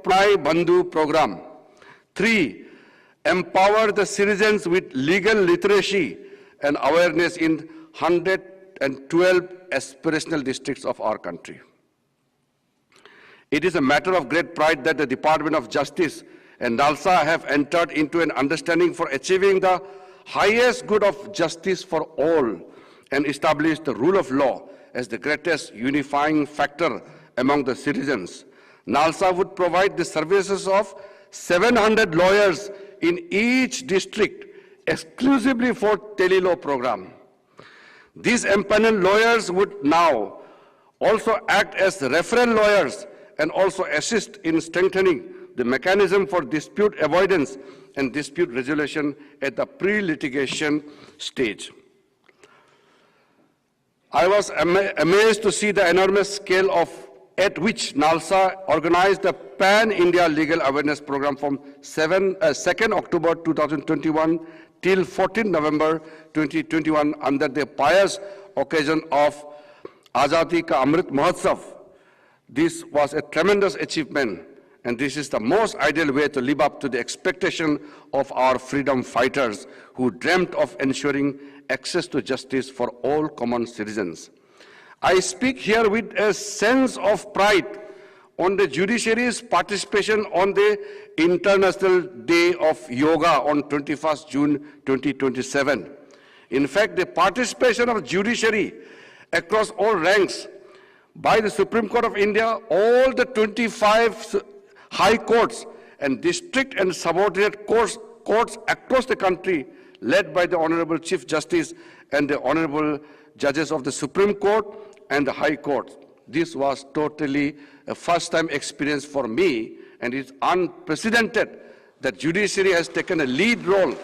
Apply Bandhu program. 3. Empower the citizens with legal literacy and awareness in 112 aspirational districts of our country. It is a matter of great pride that the Department of Justice and NALSA have entered into an understanding for achieving the highest good of justice for all and established the rule of law as the greatest unifying factor among the citizens. NALSA would provide the services of 700 lawyers in each district exclusively for telelaw program. These empaneled lawyers would now also act as referral lawyers and also assist in strengthening the mechanism for dispute avoidance and dispute resolution at the pre-litigation stage. I was amazed to see the enormous scale at which NALSA organized the Pan-India Legal Awareness Program from 2nd October 2021 till 14 November 2021 under the pious occasion of Azadi Ka Amrit Mahotsav. This was a tremendous achievement, and this is the most ideal way to live up to the expectation of our freedom fighters who dreamt of ensuring access to justice for all common citizens. I speak here with a sense of pride on the judiciary's participation on the International Day of Yoga on 21st June 2027. In fact, the participation of judiciary across all ranks by the Supreme Court of India, all the 25 high courts and district and subordinate courts across the country, led by the Honorable Chief Justice and the Honorable Judges of the Supreme Court and the High Court. This was totally a first-time experience for me, and it's unprecedented that judiciary has taken a lead role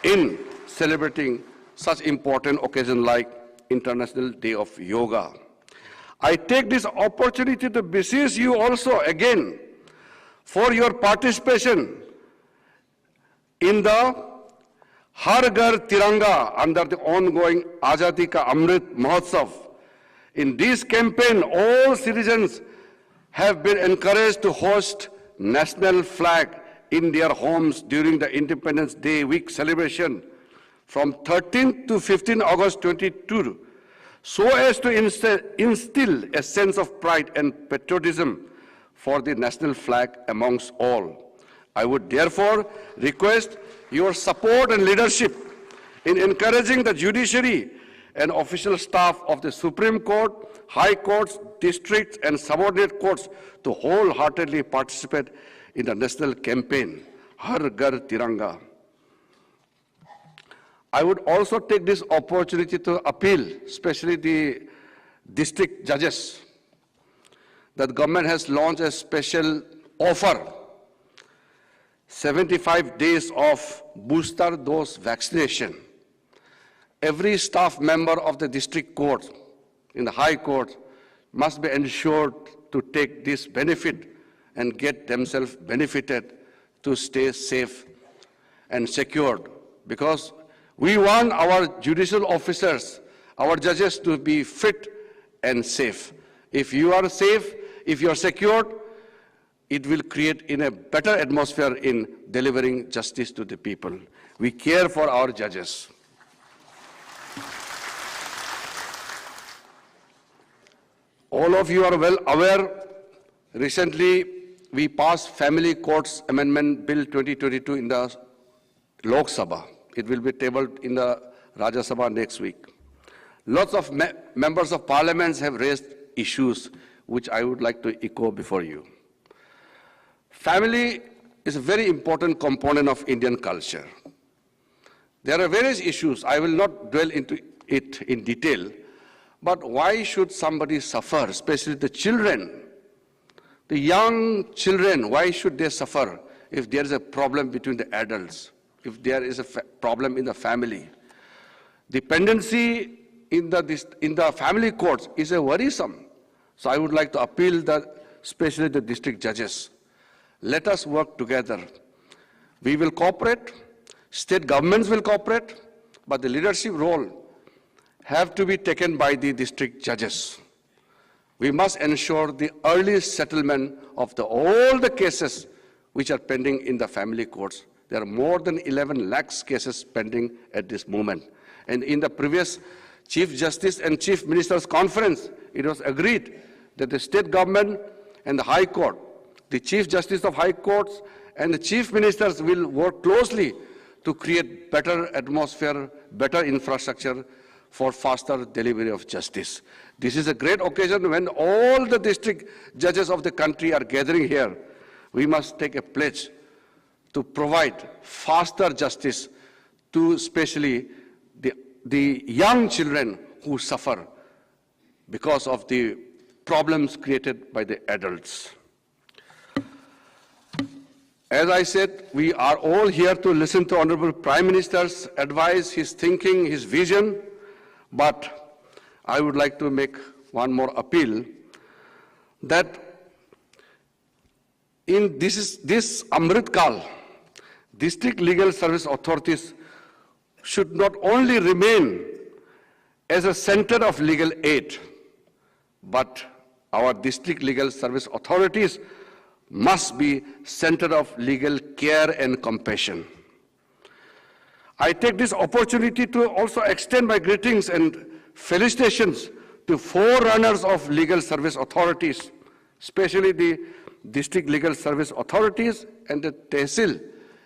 in celebrating such important occasion like International Day of Yoga. I take this opportunity to beseech you also again for your participation in the Har Ghar Tiranga under the ongoing Azadi Ka Amrit Mahotsav. In this campaign, all citizens have been encouraged to host national flag in their homes during the Independence Day week celebration from 13th to 15 August 2022, so as to instill a sense of pride and patriotism for the national flag amongst all. I would therefore request your support and leadership in encouraging the judiciary and official staff of the Supreme Court, High Courts, districts, and subordinate courts to wholeheartedly participate in the national campaign, Har Ghar Tiranga. I would also take this opportunity to appeal, especially the district judges, that government has launched a special offer, 75 days of booster dose vaccination. Every staff member of the district court in the high court must be ensured to take this benefit and get themselves benefited to stay safe and secured, because we want our judicial officers, our judges, to be fit and safe. If you are safe, if you are secured, it will create in a better atmosphere in delivering justice to the people. We care for our judges. All of you are well aware, recently we passed Family Courts Amendment Bill 2022 in the Lok Sabha. It will be tabled in the Rajya Sabha next week. Lots of members of parliament have raised issues which I would like to echo before you. Family is a very important component of Indian culture. There are various issues. I will not dwell into it in detail, but why should somebody suffer, especially the children? The young children, why should they suffer if there is a problem between the adults, if there is a problem in the family? Dependency in the family courts is a worrisome. So I would like to appeal that, especially the district judges. Let us work together. We will cooperate, state governments will cooperate, but the leadership role have to be taken by the district judges. We must ensure the early settlement of all the cases which are pending in the family courts. There are more than 11 lakhs cases pending at this moment. And in the previous Chief Justice and Chief Minister's conference, it was agreed that the state government and the High Court, the Chief Justice of High Courts and the Chief Ministers will work closely to create better atmosphere, better infrastructure for faster delivery of justice. This is a great occasion when all the district judges of the country are gathering here. We must take a pledge to provide faster justice to especially the young children who suffer because of the problems created by the adults. As I said, we are all here to listen to Honorable Prime Minister's advice, his thinking, his vision, but I would like to make one more appeal that in this Amrit Kal, district legal service authorities should not only remain as a center of legal aid, but our district legal service authorities must be center of legal care and compassion. I take this opportunity to also extend my greetings and felicitations to forerunners of legal service authorities, especially the district legal service authorities and the Tehsil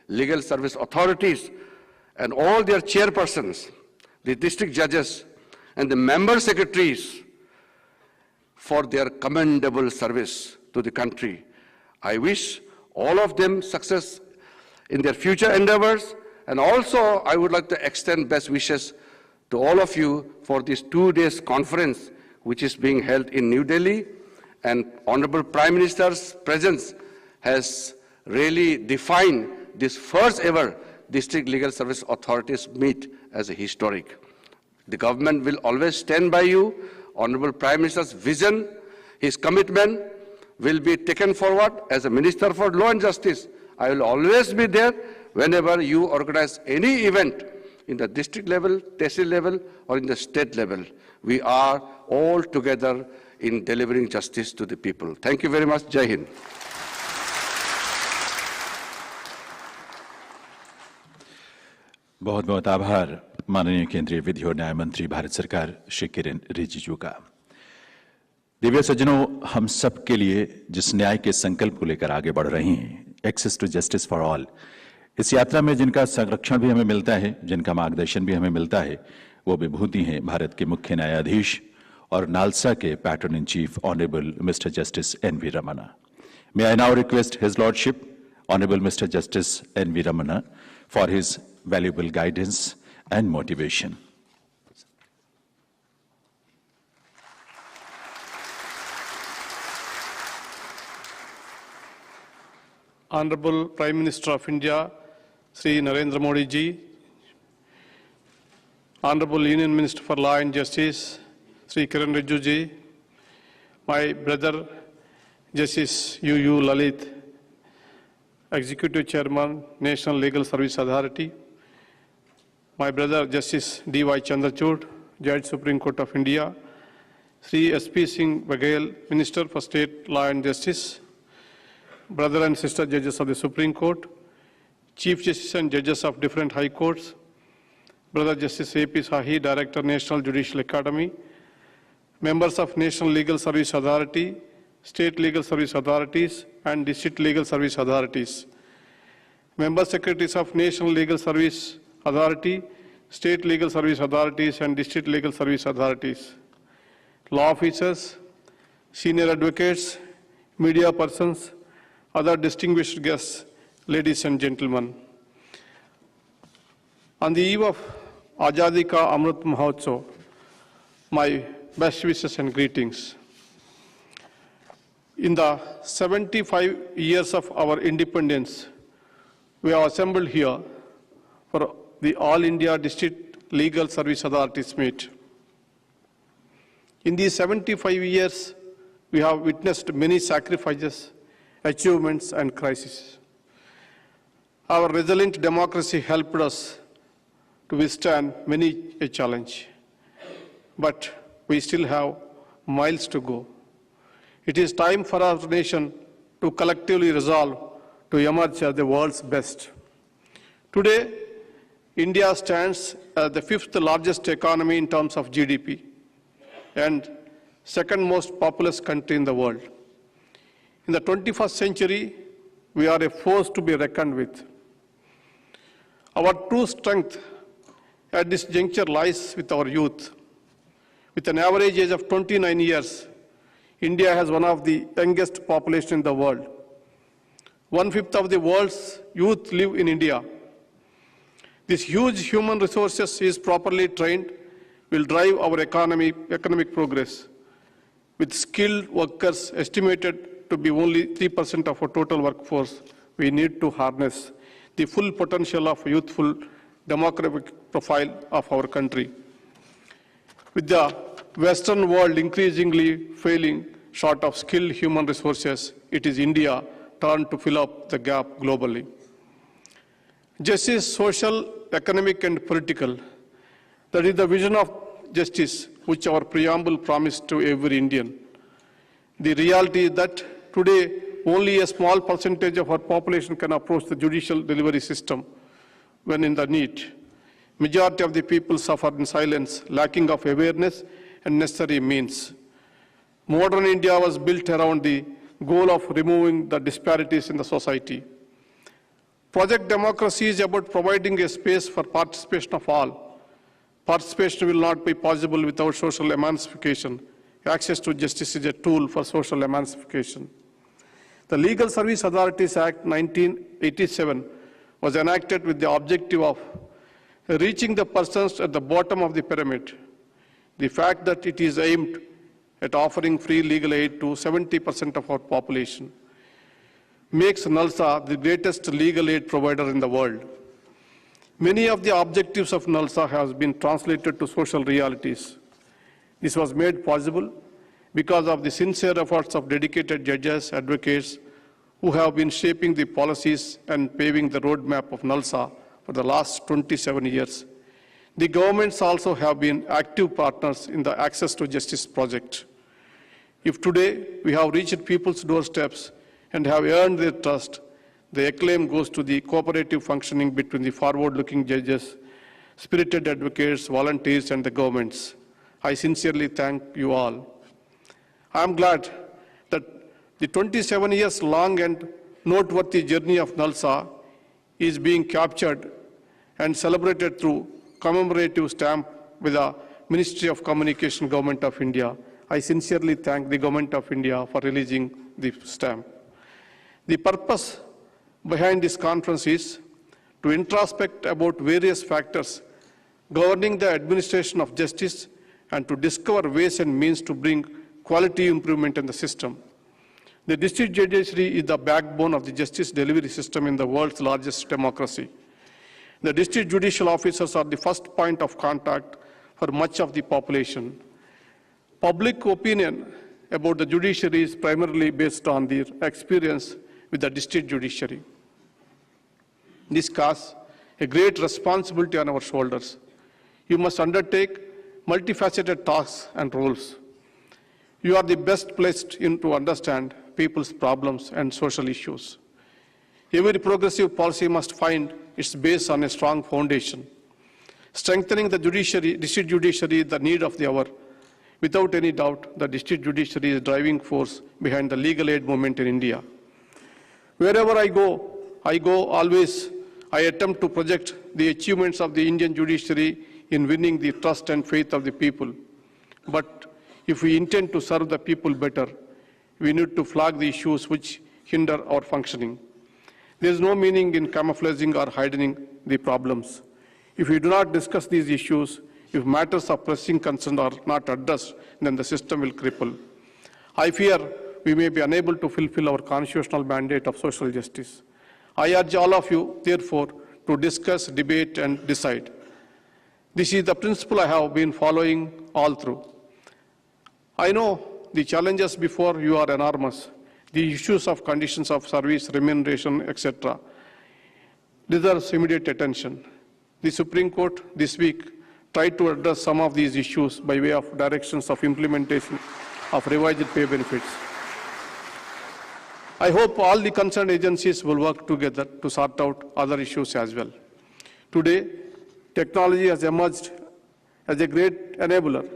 legal service authorities and all their chairpersons, the district judges and the member secretaries for their commendable service to the country. I wish all of them success in their future endeavors, and also I would like to extend best wishes to all of you for this 2 days conference which is being held in New Delhi, and Honorable Prime Minister's presence has really defined this first ever District Legal Service Authorities meet as a historic. The government will always stand by you. Honorable Prime Minister's vision, his commitment will be taken forward. As a Minister for Law and Justice, I will always be there whenever you organize any event in the district level, tehsil level, or in the state level. We are all together in delivering justice to the people. Thank you very much. Jai Hind. बहुत बहुत आभार माननीय केंद्रीय विधि और न्याय मंत्री भारत सरकार श्री किरेन रिजिजू का। दिव्य सज्जनों, हम सब के लिए जिस न्याय के संकल्प को लेकर आगे बढ़ रहे हैं, access to justice for all, इस यात्रा में जिनका संरक्षण भी हमें मिलता है, जिनका मार्गदर्शन भी हमें मिलता है, वो विभूति हैं भारत के मुख्य न्यायाधीश और नालसा के patron in chief honourable mister justice N V. Ramana. May I now request His Lordship, Honorable Mr. Justice N.V. Ramana, for his valuable guidance and motivation. Honorable Prime Minister of India, Sri Narendra Modi ji, Honorable Union Minister for Law and Justice, Sri Kiren Rijiju ji, my brother Justice U.U. Lalit, Executive Chairman, National Legal Service Authority, my brother Justice D.Y. Chandrachud, Judge Supreme Court of India, Sri S.P. Singh Baghel, Minister for State Law and Justice, brother and sister judges of the Supreme Court, Chief Justice and judges of different high courts, brother Justice A.P. Sahi, Director, National Judicial Academy, members of National Legal Service Authority, State Legal Service Authorities, and District Legal Service Authorities, member secretaries of National Legal Service Authority, State Legal Service Authorities, and District Legal Service Authorities, law officers, senior advocates, media persons, other distinguished guests, ladies and gentlemen. On the eve of Azadi Ka Amrit Mahotsav, my best wishes and greetings. In the 75 years of our independence, we are assembled here for the All India District Legal Service Authorities meet. In these 75 years, we have witnessed many sacrifices, achievements, and crises. Our resilient democracy helped us to withstand many a challenge, but we still have miles to go. It is time for our nation to collectively resolve to emerge as the world's best. Today, India stands as the fifth largest economy in terms of GDP and second most populous country in the world. In the 21st century, we are a force to be reckoned with. Our true strength at this juncture lies with our youth. With an average age of 29 years, India has one of the youngest populations in the world. 1/5 of the world's youth live in India. This huge human resources is properly trained will drive our economic progress. With skilled workers estimated to be only 3% of our total workforce, we need to harness the full potential of youthful demographic profile of our country. With the Western world increasingly failing short of skilled human resources, it is India turn to fill up the gap globally. Justice, social, economic, and political. That is the vision of justice which our preamble promised to every Indian. The reality is that today only a small percentage of our population can approach the judicial delivery system when in the need. Majority of the people suffer in silence, lacking of awareness and necessary means. Modern India was built around the goal of removing the disparities in the society. Project Democracy is about providing a space for participation of all. Participation will not be possible without social emancipation. Access to justice is a tool for social emancipation. The Legal Service Authorities Act 1987 was enacted with the objective of reaching the persons at the bottom of the pyramid. The fact that it is aimed at offering free legal aid to 70% of our population makes NALSA the greatest legal aid provider in the world. Many of the objectives of NALSA have been translated to social realities. This was made possible because of the sincere efforts of dedicated judges, advocates, who have been shaping the policies and paving the roadmap of NALSA for the last 27 years. The governments also have been active partners in the Access to Justice project. If today we have reached people's doorsteps and have earned their trust, the acclaim goes to the cooperative functioning between the forward-looking judges, spirited advocates, volunteers, and the governments. I sincerely thank you all. I am glad that the 27 years long and noteworthy journey of NALSA is being captured and celebrated through commemorative stamp with the Ministry of Communication, Government of India. I sincerely thank the Government of India for releasing the stamp. The purpose behind this conference is to introspect about various factors governing the administration of justice and to discover ways and means to bring quality improvement in the system. The district judiciary is the backbone of the justice delivery system in the world's largest democracy. The district judicial officers are the first point of contact for much of the population. Public opinion about the judiciary is primarily based on their experience with the district judiciary. This casts a great responsibility on our shoulders. You must undertake multifaceted tasks and roles. You are the best placed to understand people's problems and social issues. Every progressive policy must find its base on a strong foundation. Strengthening the district judiciary is the need of the hour. Without any doubt, the district judiciary is the driving force behind the legal aid movement in India. Wherever I go always, I attempt to project the achievements of the Indian judiciary in winning the trust and faith of the people. But if we intend to serve the people better, we need to flag the issues which hinder our functioning. There is no meaning in camouflaging or hiding the problems. If we do not discuss these issues, if matters of pressing concern are not addressed, then the system will cripple. I fear we may be unable to fulfill our constitutional mandate of social justice. I urge all of you, therefore, to discuss, debate, and decide. This is the principle I have been following all through. I know the challenges before you are enormous. The issues of conditions of service, remuneration, etc. deserves immediate attention. The Supreme Court this week tried to address some of these issues by way of directions of implementation of revised pay benefits. I hope all the concerned agencies will work together to sort out other issues as well. Today, technology has emerged as a great enabler.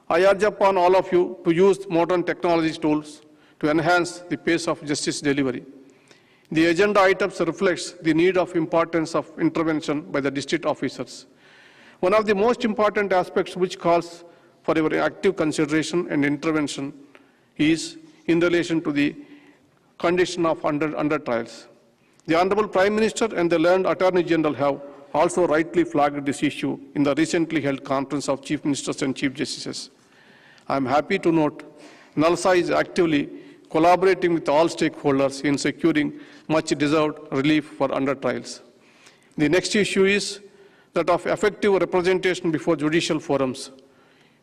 I urge upon all of you to use modern technology tools to enhance the pace of justice delivery. The agenda items reflects the need of importance of intervention by the district officers. One of the most important aspects which calls for your active consideration and intervention is in relation to the condition of under trials. The Honorable Prime Minister and the learned Attorney General have also rightly flagged this issue in the recently held conference of Chief Ministers and Chief Justices. I am happy to note NALSA is actively collaborating with all stakeholders in securing much deserved relief for under trials. The next issue is that of effective representation before judicial forums.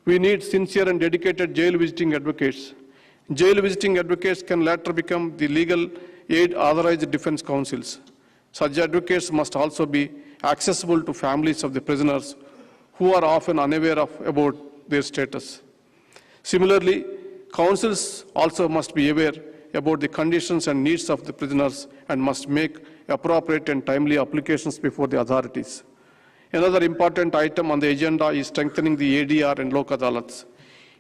We need sincere and dedicated jail visiting advocates. Jail visiting advocates can later become the legal aid authorized defense counsels. Such advocates must also be accessible to families of the prisoners who are often unaware about their status. Similarly, counsels also must be aware about the conditions and needs of the prisoners and must make appropriate and timely applications before the authorities. Another important item on the agenda is strengthening the ADR and Lok Adalats.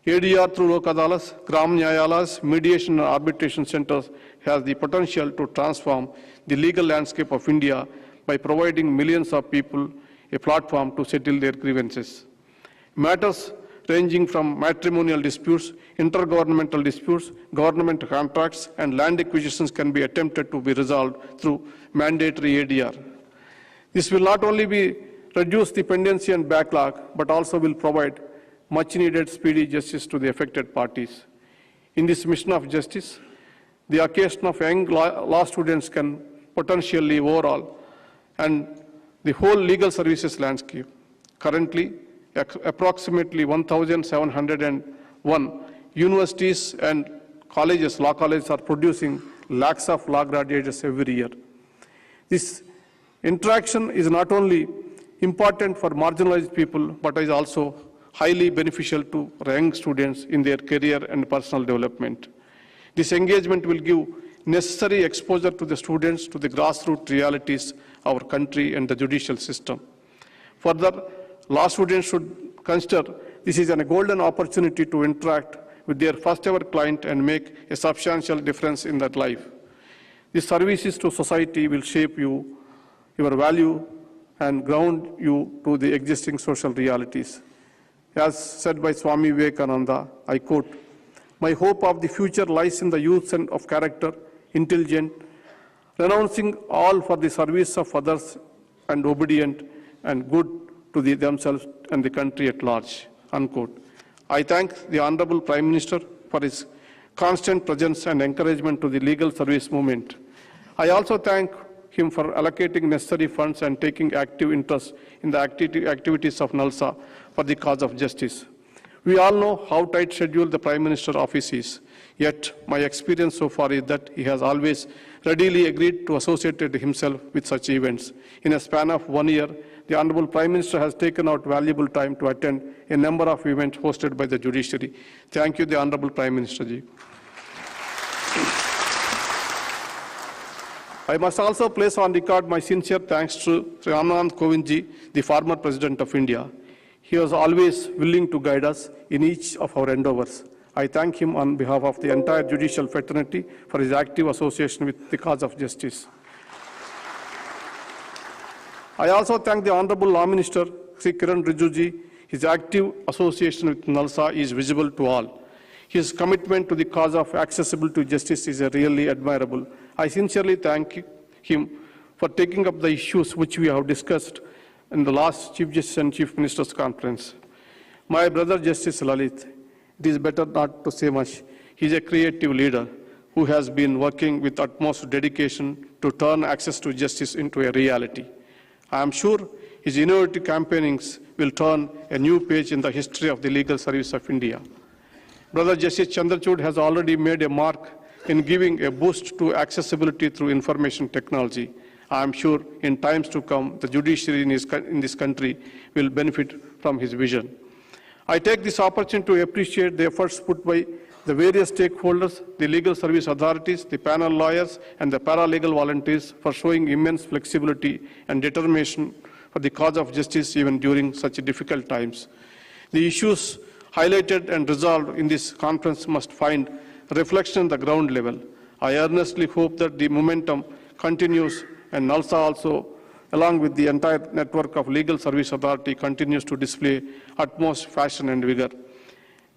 ADR through Lok Adalats, Gram Nyayalas, mediation and arbitration centers has the potential to transform the legal landscape of India by providing millions of people a platform to settle their grievances. Matters ranging from matrimonial disputes, intergovernmental disputes, government contracts, and land acquisitions can be attempted to be resolved through mandatory ADR. This will not only reduce dependency and backlog, but also will provide much-needed speedy justice to the affected parties. In this mission of justice, the occasion of young law students can potentially overhaul and the whole legal services landscape. Currently, approximately 1,701 universities and colleges, law colleges, are producing lakhs of law graduates every year. This interaction is not only important for marginalized people, but is also highly beneficial to young students in their career and personal development. This engagement will give necessary exposure to the students to the grassroots realities of our country and the judicial system. Further, law students should consider this is a golden opportunity to interact with their first ever client and make a substantial difference in their life. These services to society will shape your value and ground you to the existing social realities. As said by Swami Vivekananda, I quote, "My hope of the future lies in the youth and of character, intelligent, renouncing all for the service of others and obedient and good to themselves and the country at large." Unquote. I thank the Honorable Prime Minister for his constant presence and encouragement to the legal service movement. I also thank him for allocating necessary funds and taking active interest in the activities of NALSA for the cause of justice. We all know how tight scheduled the Prime Minister's office is, yet my experience so far is that he has always readily agreed to associate himself with such events. In a span of 1 year, the Honorable Prime Minister has taken out valuable time to attend a number of events hosted by the judiciary. Thank you, the Honorable Prime Minister ji. I must also place on record my sincere thanks to Sri Ramnath Kovind ji, the former President of India. He was always willing to guide us in each of our endeavors. I thank him on behalf of the entire judicial fraternity for his active association with the cause of justice. I also thank the Honorable Law Minister, Sri Kiran Rijiju ji. His active association with NALSA is visible to all. His commitment to the cause of accessible to justice is really admirable. I sincerely thank him for taking up the issues which we have discussed in the last Chief Justice and Chief Minister's conference. My brother Justice Lalit, it is better not to say much. He is a creative leader who has been working with utmost dedication to turn access to justice into a reality. I am sure his innovative campaignings will turn a new page in the history of the legal service of India. Brother Justice Chandrachud has already made a mark in giving a boost to accessibility through information technology. I am sure in times to come, the judiciary in this country will benefit from his vision. I take this opportunity to appreciate the efforts put by The various stakeholders, the legal service authorities, the panel lawyers, and the paralegal volunteers for showing immense flexibility and determination for the cause of justice even during such difficult times. The issues highlighted and resolved in this conference must find reflection at the ground level. I earnestly hope that the momentum continues and NALSA also, along with the entire network of legal service authority, continues to display utmost passion and vigor.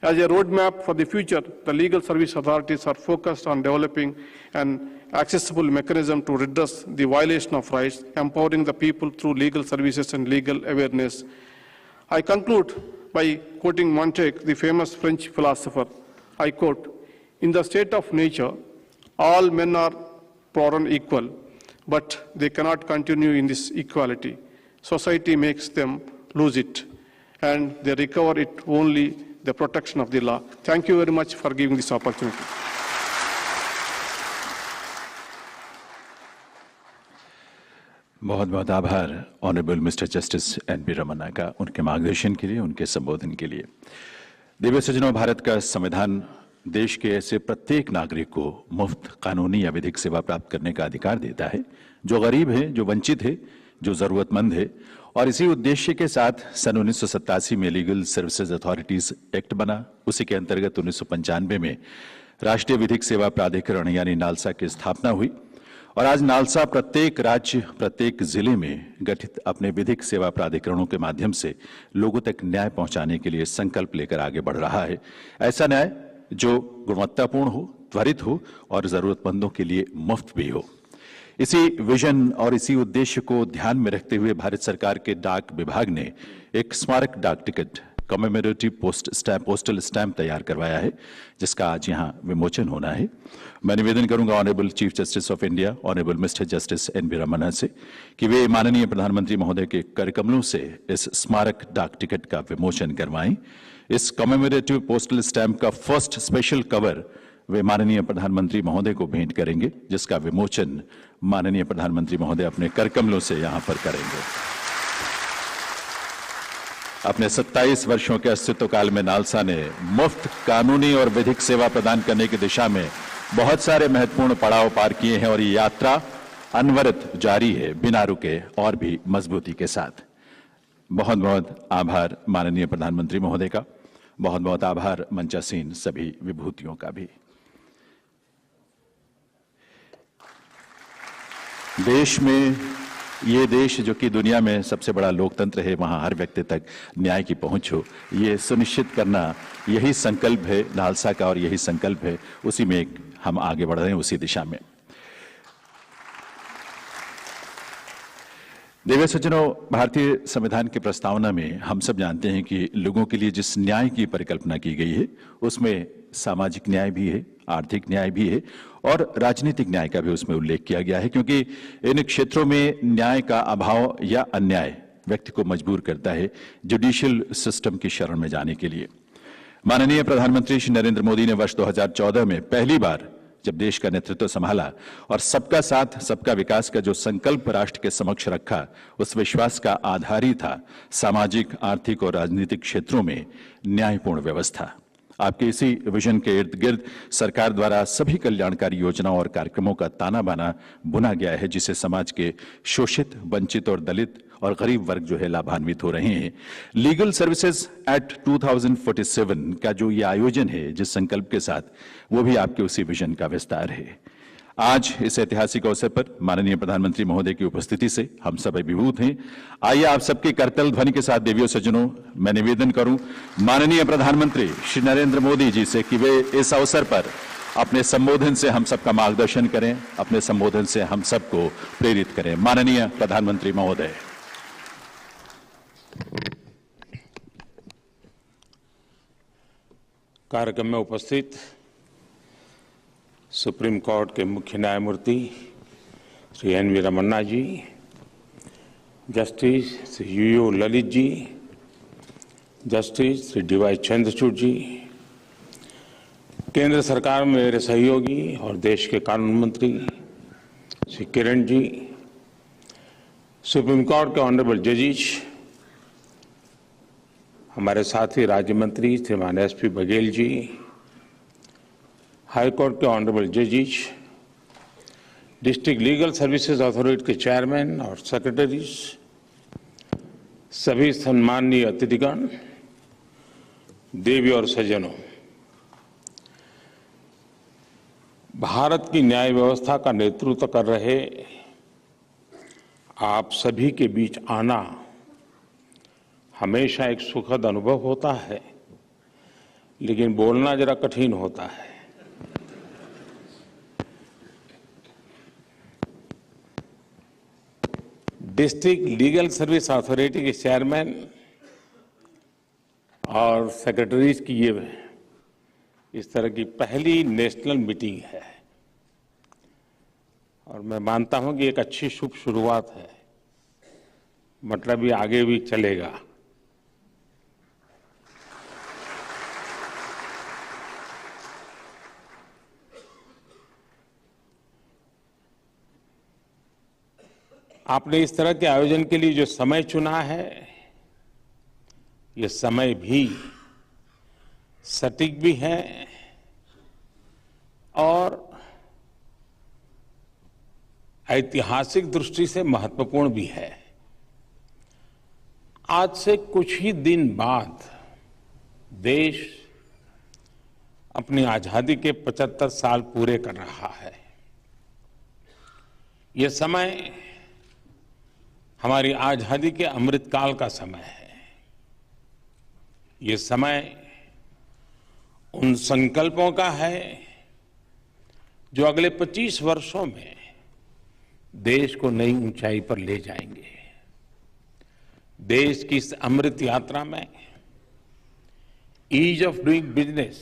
As a roadmap for the future, the legal service authorities are focused on developing an accessible mechanism to redress the violation of rights, empowering the people through legal services and legal awareness. I conclude by quoting Montaigne, the famous French philosopher. I quote, "In the state of nature, all men are born equal, but they cannot continue in this equality. Society makes them lose it, and they recover it only the protection of the law." Thank you very much for giving this opportunity. बहुत बहुत आभार honourable mister justice N V. Ramana का उनके मार्गदर्शन के लिए, उनके संबोधन के लिए। दिव्य सज्जनों, भारत का संविधान देश के ऐसे प्रत्येक नागरिक को मुफ्त कानूनी या विधिक सेवा प्राप्त करने का अधिकार देता है जो गरीब है, जो वंचित है, जो जरूरतमंद है। और इसी उद्देश्य के साथ सन 1987 में लीगल सर्विसेज अथॉरिटीज एक्ट बना। उसी के अंतर्गत 1995 में राष्ट्रीय विधिक सेवा प्राधिकरण यानी नालसा की स्थापना हुई और आज नालसा प्रत्येक राज्य, प्रत्येक जिले में गठित अपने विधिक सेवा प्राधिकरणों के माध्यम से लोगों तक न्याय पहुंचाने के लिए संकल्प लेकर आगे बढ़ रहा है। ऐसा न्याय जो गुणवत्तापूर्ण हो, त्वरित हो और जरूरतमंदों के लिए मुफ्त भी हो। इसी विजन और इसी उद्देश्य को ध्यान में रखते हुए भारत सरकार के डाक विभाग ने एक स्मारक डाक टिकट कमेमोरेटिव पोस्टल स्टैंप तैयार करवाया है, जिसका आज यहां विमोचन होना है। मैं निवेदन करूंगा honourable chief justice of India honourable mister justice N V. Ramana से कि वे माननीय प्रधानमंत्री महोदय के करकमलों से इस स्मारक डाक टिकट का विमोचन करवाएं। इस कमेमोरेटिव पोस्टल स्टैंप का फर्स्ट स्पेशल कवर वे माननीय प्रधानमंत्री महोदय को भेंट करेंगे, जिसका विमोचन माननीय प्रधानमंत्री महोदय अपने करकमलों से यहां पर करेंगे। अपने 27 वर्षों के अस्तित्व काल में नालसा ने मुफ्त कानूनी और विधिक सेवा प्रदान करने की दिशा में बहुत सारे महत्वपूर्ण पड़ाव पार किए हैं और ये यात्रा अनवरत जारी है, बिना रुके और भी मजबूती के साथ। बहुत बहुत आभार माननीय प्रधानमंत्री महोदय का, बहुत बहुत आभार मंचासीन सभी विभूतियों का भी। देश में, ये देश जो कि दुनिया में सबसे बड़ा लोकतंत्र है, वहां हर व्यक्ति तक न्याय की पहुंच हो, ये सुनिश्चित करना, यही संकल्प है नालसा का और यही संकल्प है, उसी में हम आगे बढ़ रहे हैं, उसी दिशा में। दिव्य सज्जनों, भारतीय संविधान की प्रस्तावना में हम सब जानते हैं कि लोगों के लिए जिस न्याय की परिकल्पना की गई है उसमें सामाजिक न्याय भी है, आर्थिक न्याय भी है और राजनीतिक न्याय का भी उसमें उल्लेख किया गया है, क्योंकि इन क्षेत्रों में न्याय का अभाव या अन्याय व्यक्ति को मजबूर करता है जुडिशियल सिस्टम की शरण में जाने के लिए। माननीय प्रधानमंत्री श्री नरेंद्र मोदी ने वर्ष 2014 में पहली बार जब देश का नेतृत्व संभाला और सबका साथ सबका विकास का जो संकल्प राष्ट्र के समक्ष रखा, उस विश्वास का आधार ही था सामाजिक, आर्थिक और राजनीतिक क्षेत्रों में न्यायपूर्ण व्यवस्था। आपके इसी विजन के इर्द गिर्द सरकार द्वारा सभी कल्याणकारी योजनाओं और कार्यक्रमों का ताना बाना बुना गया है, जिससे समाज के शोषित, वंचित और दलित और गरीब वर्ग जो है लाभान्वित हो रहे हैं। लीगल सर्विसेज एक्ट 2047 का जो ये आयोजन है जिस संकल्प के साथ, वो भी आपके उसी विजन का विस्तार है। आज इस ऐतिहासिक अवसर पर माननीय प्रधानमंत्री महोदय की उपस्थिति से हम सब अभिभूत हैं। आइए आप सबके करतल ध्वनि के साथ देवियों सज्जनों, मैं निवेदन करूं माननीय प्रधानमंत्री श्री नरेंद्र मोदी जी से कि वे इस अवसर पर अपने संबोधन से हम सबका मार्गदर्शन करें, अपने संबोधन से हम सबको प्रेरित करें। माननीय प्रधानमंत्री महोदय। कार्यक्रम में उपस्थित सुप्रीम कोर्ट के मुख्य न्यायमूर्ति Shri N V. Ramana ji, justice Shri U Lalit ji, justice Shri D Y. Chandrachud ji, केंद्र सरकार में मेरे सहयोगी और देश के कानून मंत्री श्री किरण जी, सुप्रीम कोर्ट के ऑनरेबल जजेस, हमारे साथी राज्य मंत्री श्रीमान SP. Baghel ji, high court के ऑनरेबल जजेस, डिस्ट्रिक्ट लीगल सर्विसेज अथॉरिटी के चेयरमैन और सेक्रेटरीज, सभी सम्माननीय अतिथिगण, देवी और सज्जनों, भारत की न्याय व्यवस्था का नेतृत्व कर रहे आप सभी के बीच आना हमेशा एक सुखद अनुभव होता है, लेकिन बोलना जरा कठिन होता है। डिस्ट्रिक्ट लीगल सर्विस अथॉरिटी के चेयरमैन और सेक्रेटरीज की ये इस तरह की पहली नेशनल मीटिंग है और मैं मानता हूं कि एक अच्छी शुभ शुरुआत है, मतलब ये आगे भी चलेगा। आपने इस तरह के आयोजन के लिए जो समय चुना है, ये समय भी सटीक भी है और ऐतिहासिक दृष्टि से महत्वपूर्ण भी है। आज से कुछ ही दिन बाद देश अपनी आजादी के 75 साल पूरे कर रहा है। ये समय हमारी आजादी के अमृतकाल का समय है। ये समय उन संकल्पों का है जो अगले 25 वर्षों में देश को नई ऊंचाई पर ले जाएंगे। देश की इस अमृत यात्रा में ईज ऑफ डूइंग बिजनेस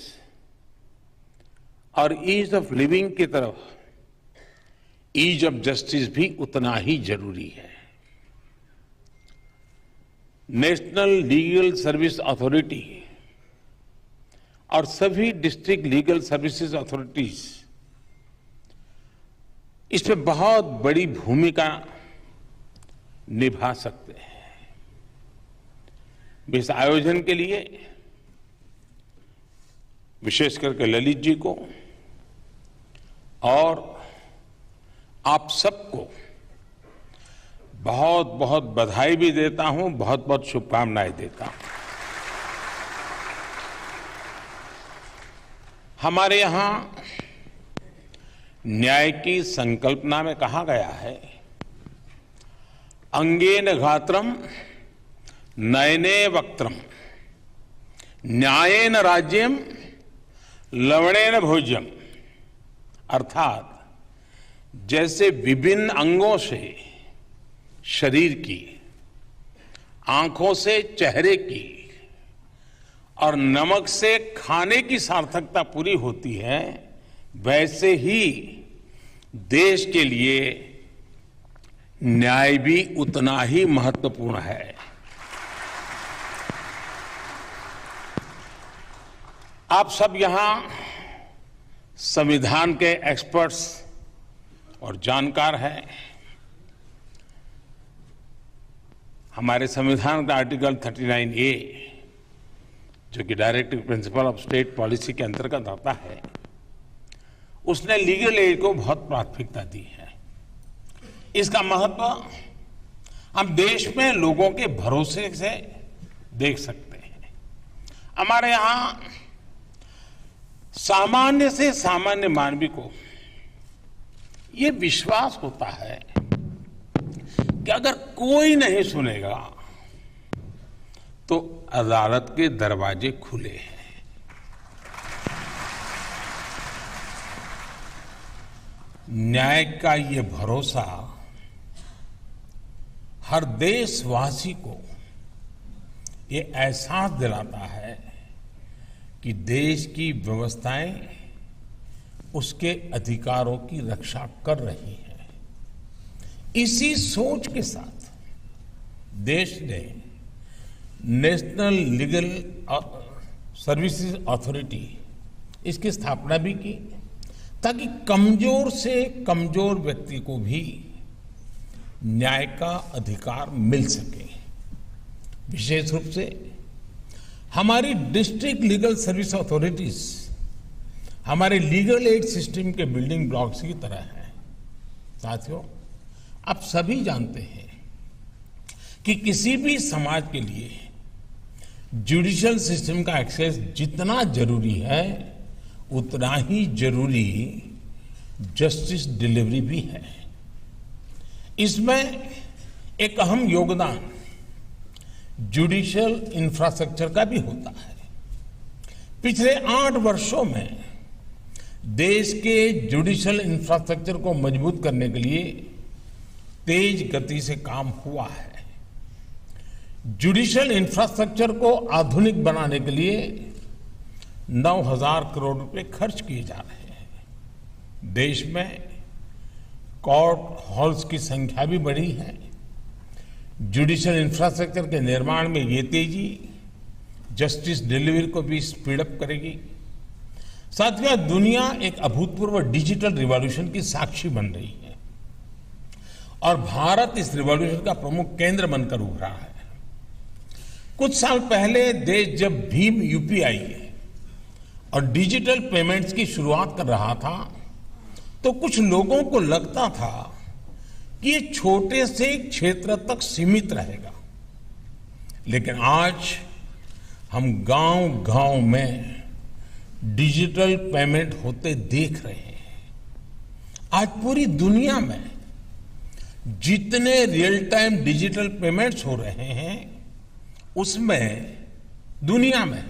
और ईज ऑफ लिविंग की तरफ ईज ऑफ जस्टिस भी उतना ही जरूरी है। नेशनल लीगल सर्विस अथॉरिटी और सभी डिस्ट्रिक्ट लीगल सर्विसेज अथॉरिटीज इसमें बहुत बड़ी भूमिका निभा सकते हैं। इस आयोजन के लिए विशेष करके ललित जी को और आप सबको बहुत बहुत बधाई भी देता हूं, बहुत बहुत शुभकामनाएं देता हूं। हमारे यहां न्याय की संकल्पना में कहा गया है, अंगेन घात्रम नयने वक्त्रम न्यायेन राज्यम लवणेन भोज्यम, अर्थात जैसे विभिन्न अंगों से शरीर की, आंखों से चेहरे की और नमक से खाने की सार्थकता पूरी होती है, वैसे ही देश के लिए न्याय भी उतना ही महत्वपूर्ण है। आप सब यहां संविधान के एक्सपर्ट्स और जानकार हैं। हमारे संविधान का आर्टिकल 39A, जो कि directive principle of state policy के अंतर्गत आता है, उसने लीगल एड को बहुत प्राथमिकता दी है। इसका महत्व हम देश में लोगों के भरोसे से देख सकते हैं। हमारे यहां सामान्य से सामान्य मानवी को ये विश्वास होता है कि अगर कोई नहीं सुनेगा तो अदालत के दरवाजे खुले हैं। न्याय का ये भरोसा हर देशवासी को ये एहसास दिलाता है कि देश की व्यवस्थाएं उसके अधिकारों की रक्षा कर रही हैं। इसी सोच के साथ देश ने नेशनल लीगल सर्विसेज अथॉरिटी इसकी स्थापना भी की, ताकि कमजोर से कमजोर व्यक्ति को भी न्याय का अधिकार मिल सके। विशेष रूप से हमारी डिस्ट्रिक्ट लीगल सर्विस अथॉरिटीज हमारे लीगल एड सिस्टम के बिल्डिंग ब्लॉक्स की तरह है। साथियों, आप सभी जानते हैं कि किसी भी समाज के लिए जुडिशियल सिस्टम का एक्सेस जितना जरूरी है उतना ही जरूरी जस्टिस डिलीवरी भी है। इसमें एक अहम योगदान जुडिशियल इंफ्रास्ट्रक्चर का भी होता है। पिछले 8 वर्षों में देश के जुडिशियल इंफ्रास्ट्रक्चर को मजबूत करने के लिए तेज गति से काम हुआ है। जुडिशियल इंफ्रास्ट्रक्चर को आधुनिक बनाने के लिए 9,000 करोड़ रुपए खर्च किए जा रहे हैं। देश में कोर्ट हॉल्स की संख्या भी बढ़ी है। जुडिशियल इंफ्रास्ट्रक्चर के निर्माण में ये तेजी जस्टिस डिलीवरी को भी स्पीड अप करेगी। साथियों, दुनिया एक अभूतपूर्व डिजिटल रिवॉल्यूशन की साक्षी बन रही है और भारत इस रिवॉल्यूशन का प्रमुख केंद्र बनकर उभरा है। कुछ साल पहले देश जब भीम यूपीआई और डिजिटल पेमेंट्स की शुरुआत कर रहा था तो कुछ लोगों को लगता था कि ये छोटे से क्षेत्र तक सीमित रहेगा, लेकिन आज हम गांव-गांव में डिजिटल पेमेंट होते देख रहे हैं। आज पूरी दुनिया में जितने रियल टाइम डिजिटल पेमेंट्स हो रहे हैं उसमें दुनिया में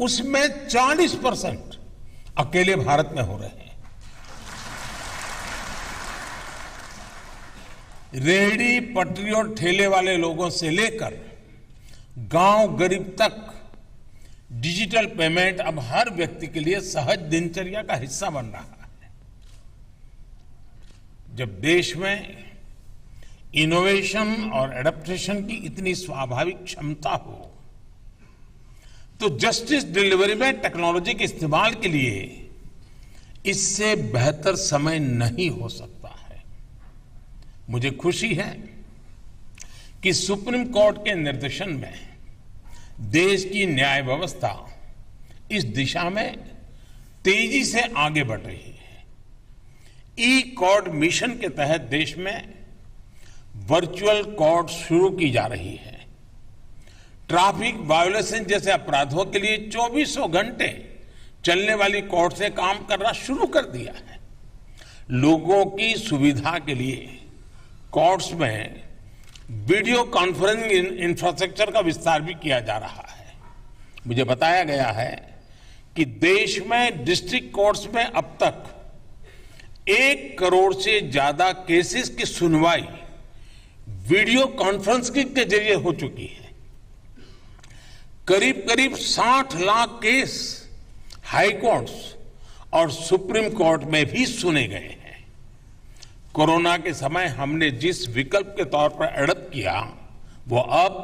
उसमें 40% अकेले भारत में हो रहे हैं। रेहड़ी पटरी और ठेले वाले लोगों से लेकर गांव गरीब तक डिजिटल पेमेंट अब हर व्यक्ति के लिए सहज दिनचर्या का हिस्सा बन रहा है। जब देश में इनोवेशन और एडेप्टेशन की इतनी स्वाभाविक क्षमता हो तो जस्टिस डिलीवरी में टेक्नोलॉजी के इस्तेमाल के लिए इससे बेहतर समय नहीं हो सकता है। मुझे खुशी है कि सुप्रीम कोर्ट के निर्देशन में देश की न्याय व्यवस्था इस दिशा में तेजी से आगे बढ़ रही है। ई कोर्ट मिशन के तहत देश में वर्चुअल कोर्ट शुरू की जा रही है। ट्रैफिक वायोलेशन जैसे अपराधों के लिए 2400 घंटे चलने वाली कोर्ट से काम करना शुरू कर दिया है। लोगों की सुविधा के लिए कोर्ट्स में वीडियो कॉन्फ्रेंसिंग इंफ्रास्ट्रक्चर का विस्तार भी किया जा रहा है। मुझे बताया गया है कि देश में डिस्ट्रिक्ट कोर्ट्स में अब तक 1 करोड़ से ज्यादा केसेस की सुनवाई वीडियो कॉन्फ्रेंसिंग के जरिए हो चुकी है। करीब करीब 60 लाख केस हाई कोर्ट्स और सुप्रीम कोर्ट में भी सुने गए हैं। कोरोना के समय हमने जिस विकल्प के तौर पर एडप्ट किया वो अब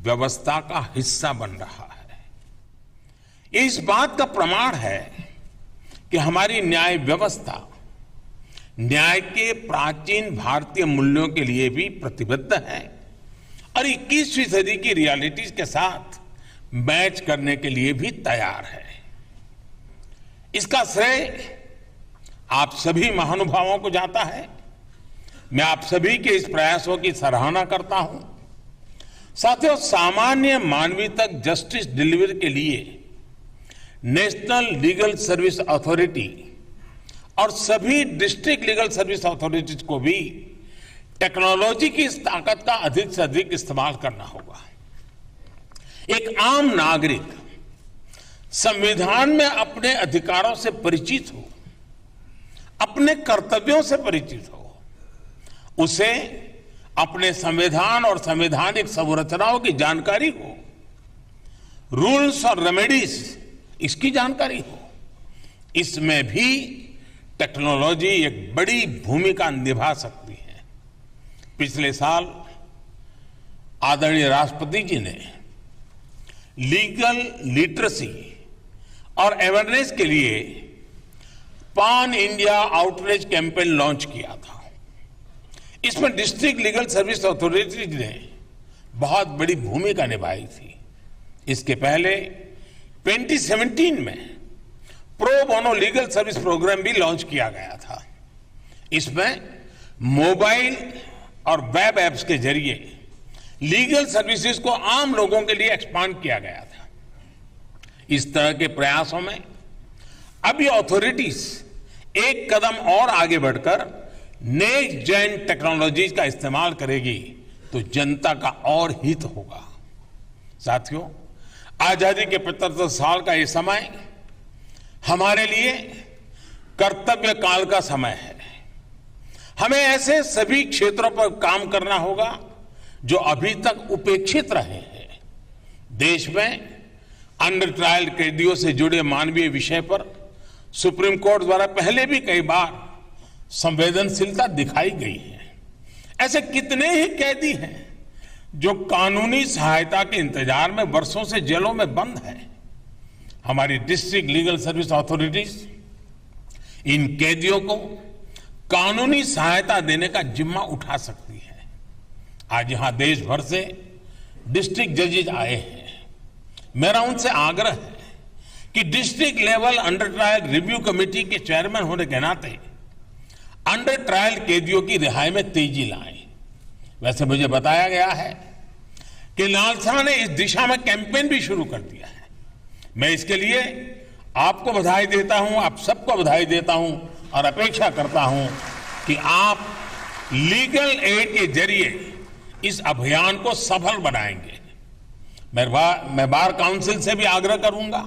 व्यवस्था का हिस्सा बन रहा है। ये इस बात का प्रमाण है कि हमारी न्याय व्यवस्था न्याय के प्राचीन भारतीय मूल्यों के लिए भी प्रतिबद्ध है और 21वीं सदी की रियलिटीज के साथ मैच करने के लिए भी तैयार है। इसका श्रेय आप सभी महानुभावों को जाता है। मैं आप सभी के इस प्रयासों की सराहना करता हूं। साथियों, सामान्य मानवीय तक जस्टिस डिलीवरी के लिए नेशनल लीगल सर्विस अथॉरिटी और सभी डिस्ट्रिक्ट लीगल सर्विस अथॉरिटीज को भी टेक्नोलॉजी की इस ताकत का अधिक से अधिक इस्तेमाल करना होगा। एक आम नागरिक संविधान में अपने अधिकारों से परिचित हो, अपने कर्तव्यों से परिचित हो, उसे अपने संविधान और संवैधानिक संरचनाओं की जानकारी हो, रूल्स और रेमेडीज इसकी जानकारी हो। इसमें भी टेक्नोलॉजी एक बड़ी भूमिका निभा सकती है। पिछले साल आदरणीय राष्ट्रपति जी ने लीगल लिटरेसी और अवेयरनेस के लिए पान इंडिया आउटरीच कैंपेन लॉन्च किया था। इसमें डिस्ट्रिक्ट लीगल सर्विस अथॉरिटीज ने बहुत बड़ी भूमिका निभाई थी। इसके पहले 2017 में pro bono legal service programme भी लॉन्च किया गया था। इसमें मोबाइल और वेब एप्स के जरिए लीगल सर्विसेज को आम लोगों के लिए एक्सपांड किया गया था। इस तरह के प्रयासों में अभी अथॉरिटीज एक कदम और आगे बढ़कर नेक्स्ट जेन टेक्नोलॉजीज का इस्तेमाल करेगी तो जनता का और हित होगा। साथियों, आजादी के 75 साल का ये समय हमारे लिए कर्तव्य काल का समय है। हमें ऐसे सभी क्षेत्रों पर काम करना होगा जो अभी तक उपेक्षित रहे हैं। देश में अंडर ट्रायल कैदियों से जुड़े मानवीय विषय पर सुप्रीम कोर्ट द्वारा पहले भी कई बार संवेदनशीलता दिखाई गई है। ऐसे कितने ही कैदी हैं जो कानूनी सहायता के इंतजार में वर्षों से जेलों में बंद है। हमारी डिस्ट्रिक्ट लीगल सर्विस अथॉरिटीज इन कैदियों को कानूनी सहायता देने का जिम्मा उठा सकती है। आज यहां देश भर से डिस्ट्रिक्ट जजेज आए हैं। मेरा उनसे आग्रह है कि district level under trial review committee के चेयरमैन होने के नाते अंडर ट्रायल कैदियों की रिहाई में तेजी लाएं। वैसे मुझे बताया गया है कि नालसा ने इस दिशा में कैंपेन भी शुरू कर दिया है। मैं इसके लिए आपको बधाई देता हूं, आप सबको बधाई देता हूं और अपेक्षा करता हूं कि आप लीगल एड के जरिए इस अभियान को सफल बनाएंगे। मैं बार काउंसिल से भी आग्रह करूंगा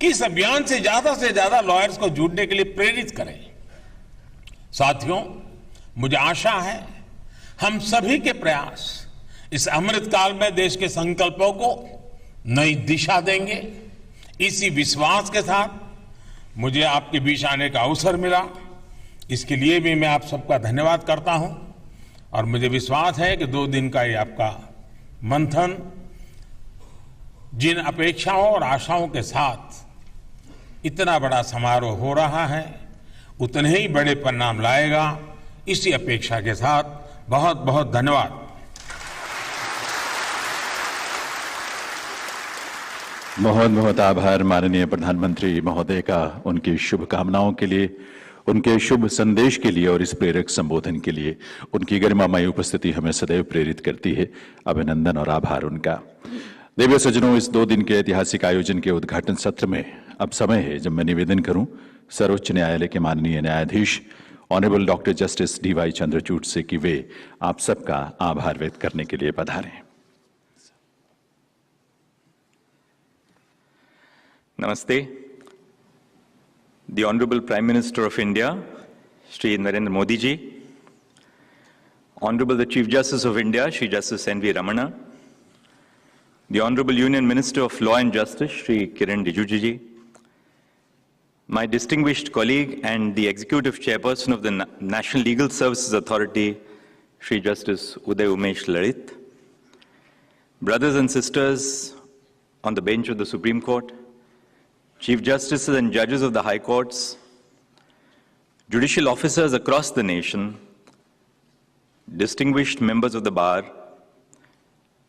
कि इस अभियान से ज्यादा लॉयर्स को जुड़ने के लिए प्रेरित करें। साथियों, मुझे आशा है हम सभी के प्रयास इस अमृत काल में देश के संकल्पों को नई दिशा देंगे। इसी विश्वास के साथ मुझे आपके बीच आने का अवसर मिला, इसके लिए भी मैं आप सबका धन्यवाद करता हूं और मुझे विश्वास है कि 2 दिन का ये आपका मंथन जिन अपेक्षाओं और आशाओं के साथ इतना बड़ा समारोह हो रहा है उतने ही बड़े परिणाम लाएगा। इसी अपेक्षा के साथ बहुत बहुत धन्यवाद। बहुत बहुत आभार माननीय प्रधानमंत्री महोदय का उनकी शुभकामनाओं के लिए, उनके शुभ संदेश के लिए और इस प्रेरक संबोधन के लिए। उनकी गरिमामयी उपस्थिति हमें सदैव प्रेरित करती है। अभिनंदन और आभार उनका। देवी सज्जनों, इस 2 दिन के ऐतिहासिक आयोजन के उद्घाटन सत्र में अब समय है जब मैं निवेदन करूं सर्वोच्च न्यायालय के माननीय न्यायाधीश honourable doctor justice DY Chandrachud से कि वे आप सबका आभार व्यक्त करने के लिए पधारें। Namaste. The Honorable Prime Minister of India, Shri Narendra Modi ji, Honorable the Chief Justice of India, Shri Justice N.V. Ramana, the Honorable Union Minister of Law and Justice, Shri Kiran Rijiju ji, my distinguished colleague and the Executive Chairperson of the National Legal Services Authority, Shri Justice Uday Umesh Lalit, brothers and sisters on the bench of the Supreme Court, Chief Justices and Judges of the High Courts, judicial officers across the nation, distinguished members of the Bar,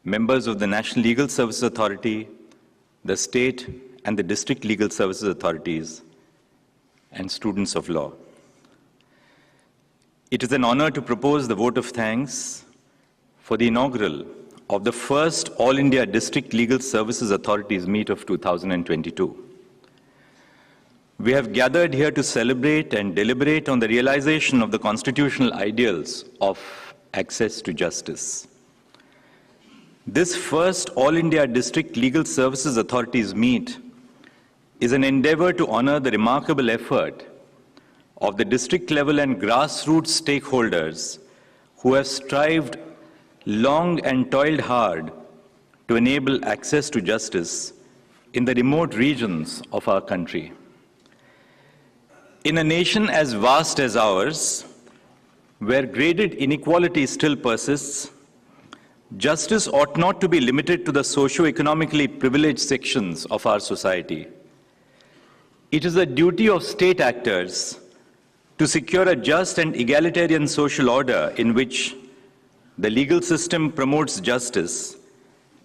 members of the National Legal Services Authority, the State and the District Legal Services Authorities, and students of law. It is an honor to propose the vote of thanks for the inaugural of the first All India District Legal Services Authorities meet of 2022. We have gathered here to celebrate and deliberate on the realization of the constitutional ideals of access to justice. This first All India District Legal Services Authorities meet is an endeavor to honor the remarkable effort of the district level and grassroots stakeholders who have strived long and toiled hard to enable access to justice in the remote regions of our country. In a nation as vast as ours, where graded inequality still persists, justice ought not to be limited to the socio-economically privileged sections of our society. It is the duty of state actors to secure a just and egalitarian social order in which the legal system promotes justice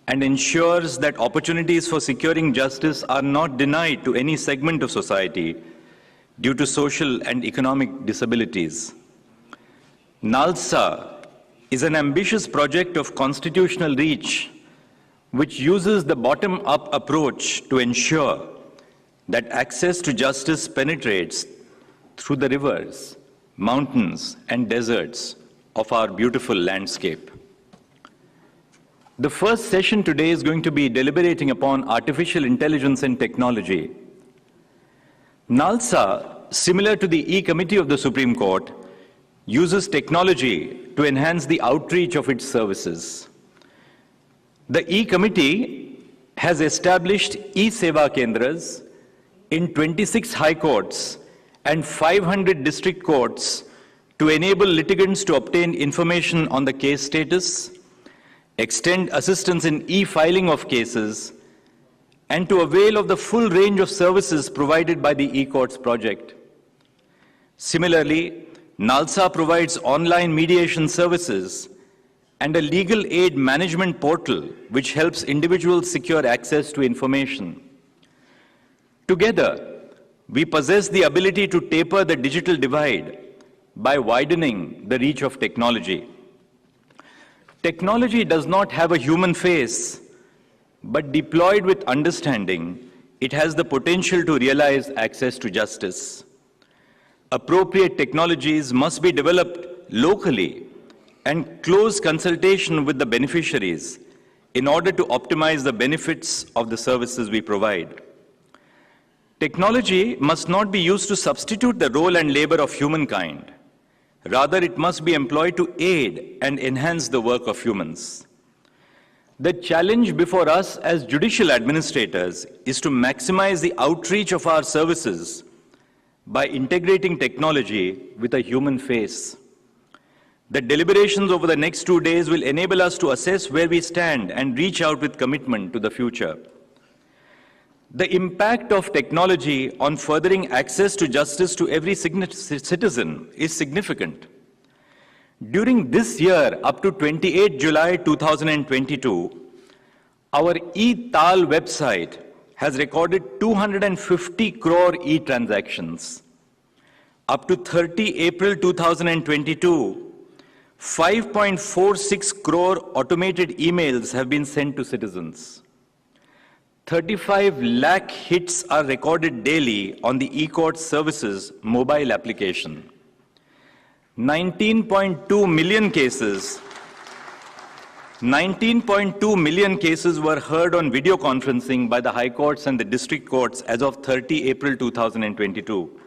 and ensures that opportunities for securing justice are not denied to any segment of society due to social and economic disabilities. NALSA is an ambitious project of constitutional reach which uses the bottom-up approach to ensure that access to justice penetrates through the rivers, mountains, and deserts of our beautiful landscape. The first session today is going to be deliberating upon artificial intelligence and technology. NALSA, similar to the E-Committee of the Supreme Court, uses technology to enhance the outreach of its services. The E-Committee has established E-Seva Kendras in 26 high courts and 500 district courts to enable litigants to obtain information on the case status, extend assistance in e-filing of cases, and to avail of the full range of services provided by the eCourts project. Similarly, NALSA provides online mediation services and a legal aid management portal which helps individuals secure access to information. Together, we possess the ability to taper the digital divide by widening the reach of technology. Technology does not have a human face, but deployed with understanding, it has the potential to realize access to justice. Appropriate technologies must be developed locally and close consultation with the beneficiaries in order to optimize the benefits of the services we provide. Technology must not be used to substitute the role and labor of humankind. Rather, it must be employed to aid and enhance the work of humans. The challenge before us as judicial administrators is to maximize the outreach of our services by integrating technology with a human face. The deliberations over the next 2 days will enable us to assess where we stand and reach out with commitment to the future. The impact of technology on furthering access to justice to every citizen is significant. During this year, up to 28 July 2022, our e-TAL website has recorded 250 crore e-transactions. Up to 30 April 2022, 5.46 crore automated emails have been sent to citizens. 35 lakh hits are recorded daily on the eCourt Services mobile application. 19.2 million cases were heard on video conferencing by the high courts and the district courts as of 30 April 2022.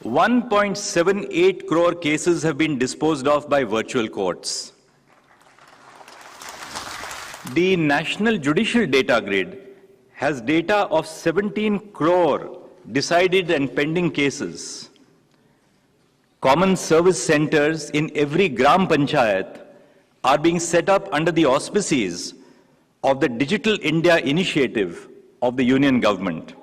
1.78 crore cases have been disposed of by virtual courts. The National Judicial Data Grid has data of 17 crore decided and pending cases. Common service centers in every Gram Panchayat are being set up under the auspices of the Digital India initiative of the Union Government.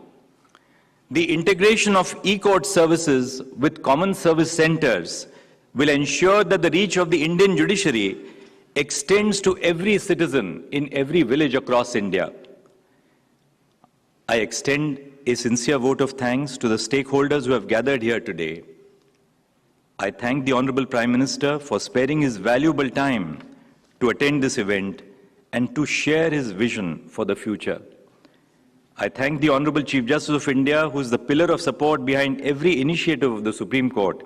The integration of eCourt services with common service centers will ensure that the reach of the Indian judiciary extends to every citizen in every village across India. I extend a sincere vote of thanks to the stakeholders who have gathered here today. I thank the Honorable Prime Minister for sparing his valuable time to attend this event and to share his vision for the future. I thank the Honorable Chief Justice of India, who is the pillar of support behind every initiative of the Supreme Court,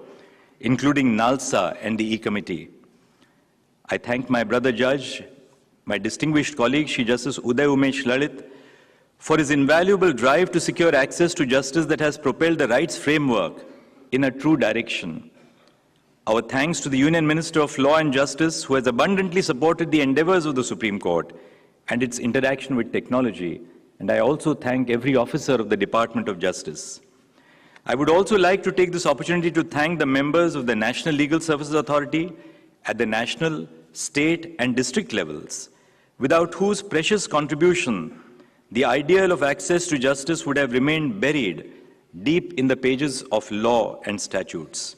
including NALSA and the E-Committee. I thank my brother judge, my distinguished colleague, Shri Justice Uday Umesh Lalit, for his invaluable drive to secure access to justice that has propelled the rights framework in a true direction. Our thanks to the Union Minister of Law and Justice, who has abundantly supported the endeavors of the Supreme Court and its interaction with technology. And I also thank every officer of the Department of Justice. I would also like to take this opportunity to thank the members of the National Legal Services Authority at the national, state, and district levels, without whose precious contribution the ideal of access to justice would have remained buried deep in the pages of law and statutes.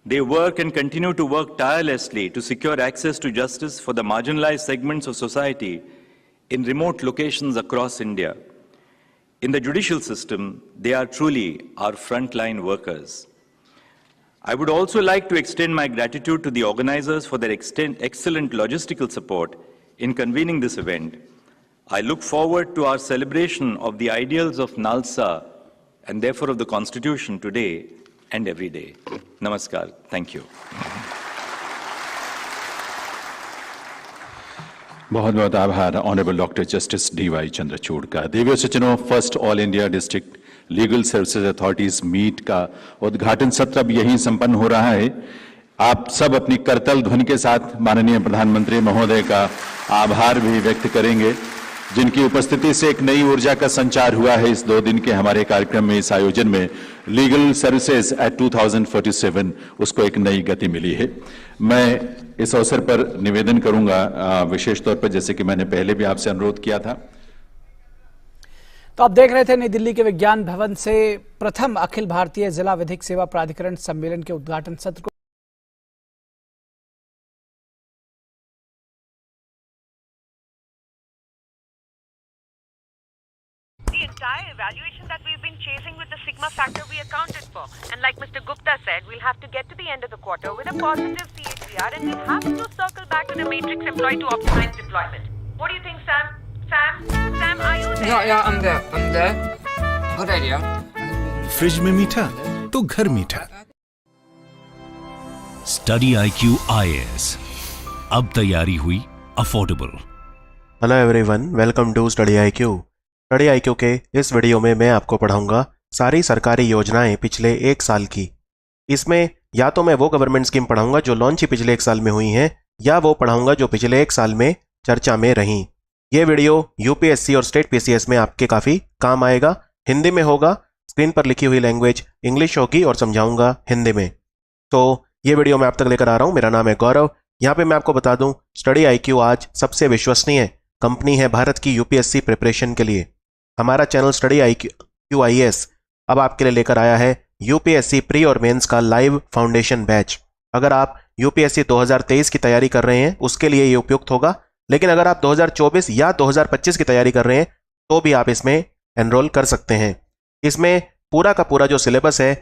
They work and continue to work tirelessly to secure access to justice for the marginalized segments of society in remote locations across India. In the judicial system, they are truly our frontline workers. I would also like to extend my gratitude to the organizers for their excellent logistical support in convening this event. I look forward to our celebration of the ideals of Nalsa and therefore of the Constitution today and every day. Namaskar. Thank you. बहुत बहुत आभार honourable doctor justice D Y. Chandrachud का। देवियों सज्जनों, first all India district legal services authorities meet का उद्घाटन सत्र अब यहीं संपन्न हो रहा है। आप सब अपनी करतल ध्वनि के साथ माननीय प्रधानमंत्री महोदय का आभार भी व्यक्त करेंगे, जिनकी उपस्थिति से एक नई ऊर्जा का संचार हुआ है। इस 2 दिन के हमारे कार्यक्रम में, इस आयोजन में लीगल सर्विसेज एट 2047 उसको एक नई गति मिली है। मैं इस अवसर पर निवेदन करूंगा, विशेष तौर पर जैसे कि मैंने पहले भी आपसे अनुरोध किया था। तो आप देख रहे थे नई दिल्ली के विज्ञान भवन से प्रथम अखिल भारतीय जिला विधिक सेवा प्राधिकरण सम्मेलन के उद्घाटन सत्र को। The entire evaluation that we've been chasing with the sigma factor we accounted for. And like Mr. Gupta said, we'll have to get to the end of the quarter with a positive CAGR and we'll have to circle back to the matrix employed to optimize deployment. What do you think, Sam? Sam, are you there? Yeah, I'm there. Good idea. Fridge में मीठा तो घर मीठा। Study IQ IAS, अब तैयारी हुई affordable. Hello everyone, welcome to study IQ। Study IQ के इस वीडियो में मैं आपको पढ़ाऊंगा सारी सरकारी योजनाएं पिछले 1 साल की। इसमें या तो मैं वो गवर्नमेंट स्कीम पढ़ाऊंगा जो लॉन्च ही पिछले 1 साल में हुई हैं, या वो पढ़ाऊंगा जो पिछले 1 साल में चर्चा में रहीं। ये वीडियो UPSC और स्टेट PCS में आपके काफ़ी काम आएगा। हिंदी में होगा, स्क्रीन पर लिखी हुई लैंग्वेज इंग्लिश होगी और समझाऊंगा हिंदी में। तो ये वीडियो मैं आप तक लेकर आ रहा हूँ। मेरा नाम है गौरव। यहाँ पे मैं आपको बता दूँ, स्टडी IQ आज सबसे विश्वसनीय कंपनी है भारत की UPSC प्रिपरेशन के लिए। हमारा चैनल स्टडी IQ IAS अब आपके लिए लेकर आया है UPSC प्री और मेंस का लाइव फाउंडेशन बैच। अगर आप UPSC 2023 की तैयारी कर रहे हैं उसके लिए ये उपयुक्त होगा, लेकिन अगर आप 2024 या 2025 की तैयारी कर रहे हैं तो भी आप इसमें एनरोल कर सकते हैं। इसमें पूरा का पूरा जो सिलेबस है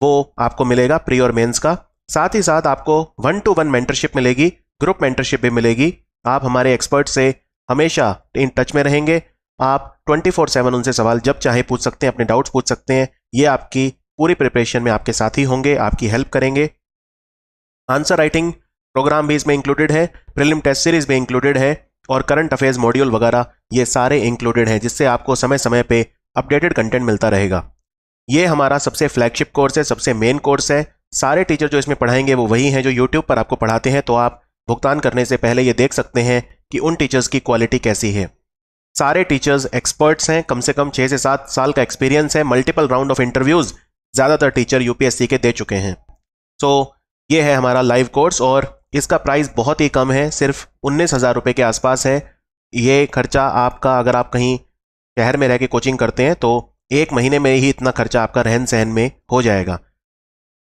वो आपको मिलेगा प्री और मेंस का। साथ ही साथ आपको 1-to-1 मेंटरशिप मिलेगी, ग्रुप मेंटरशिप भी मिलेगी। आप हमारे एक्सपर्ट से हमेशा इन टच में रहेंगे। आप 24/7 उनसे सवाल जब चाहे पूछ सकते हैं, अपने डाउट्स पूछ सकते हैं। ये आपकी पूरी प्रिपरेशन में आपके साथी होंगे, आपकी हेल्प करेंगे। आंसर राइटिंग प्रोग्राम भी इसमें इंक्लूडेड है, प्रीलिम टेस्ट सीरीज भी इंक्लूडेड है और करंट अफेयर्स मॉड्यूल वगैरह ये सारे इंक्लूडेड हैं, जिससे आपको समय समय पे अपडेटेड कंटेंट मिलता रहेगा। ये हमारा सबसे फ्लैगशिप कोर्स है, सबसे मेन कोर्स है। सारे टीचर जो इसमें पढ़ाएंगे वो वही हैं जो यूट्यूब पर आपको पढ़ाते हैं, तो आप भुगतान करने से पहले ये देख सकते हैं कि उन टीचर्स की क्वालिटी कैसी है। सारे टीचर्स एक्सपर्ट्स हैं, कम से कम 6 से 7 साल का एक्सपीरियंस है, मल्टीपल राउंड ऑफ इंटरव्यूज ज़्यादातर टीचर UPSC के दे चुके हैं। सो ये है हमारा लाइव कोर्स और इसका प्राइस बहुत ही कम है, सिर्फ 19,000 रुपये के आसपास है। ये खर्चा आपका, अगर आप कहीं शहर में रह के कोचिंग करते हैं तो 1 महीने में ही इतना खर्चा आपका रहन सहन में हो जाएगा